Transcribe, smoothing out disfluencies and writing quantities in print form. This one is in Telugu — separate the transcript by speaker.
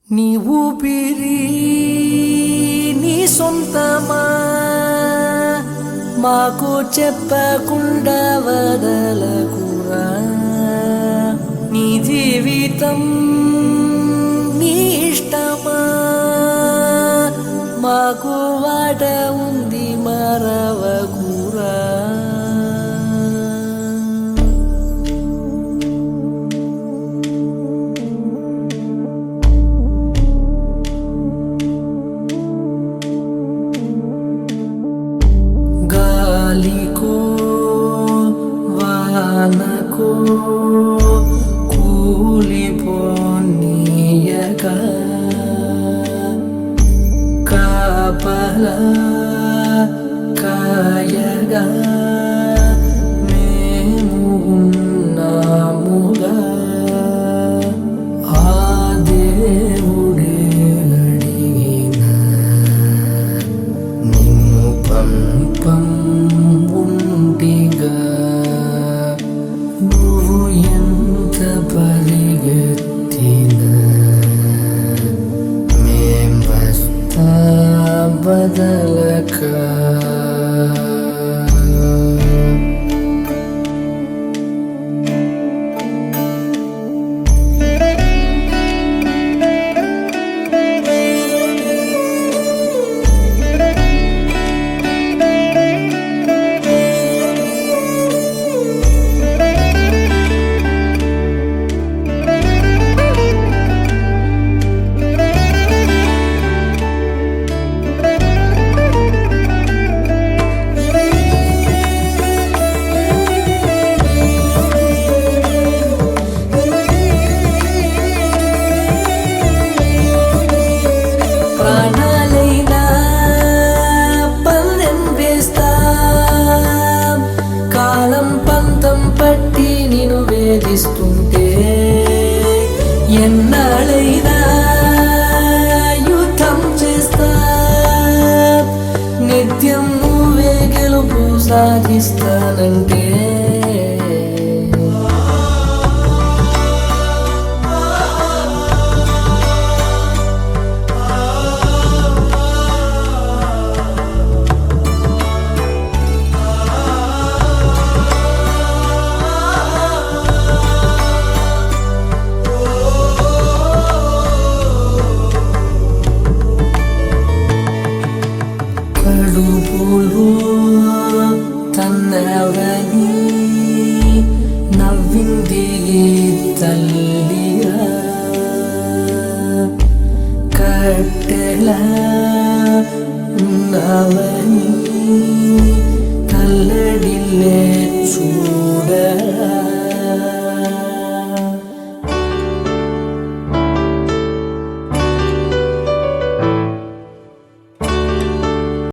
Speaker 1: నీ ఊపిరి నీ సొంతమా, మాకు చెప్పకుండా వదలకురా. నీ జీవితం నీ ఇష్టమా, మాకు వాట ఉంది మరవకురా. గాలికో వానకో కూలిపోనీయక కాపలా కాయగా మేము ఉన్నాముగా. ఆ దేవుడే అడిగిన నిన్ను పంపం ఉంటిగా. నువ్వు ఎంత పరిగెత్తినా మేం వస్తా బదలక. ప్రాణాలైనా పందెం వేస్తా, కాలం పంతం పట్టి నిన్ను వేధిస్తుంటే. ఎన్నాళ్ళైనా యుద్ధం చేస్తా, నిత్యం నువ్వే గెలుపు సాధిస్తానంటే. కడుపులో తన్నవని నవ్వింది తల్లిరా, కట్టెలా ఉన్నవని కల్లడిల్లే చూడ.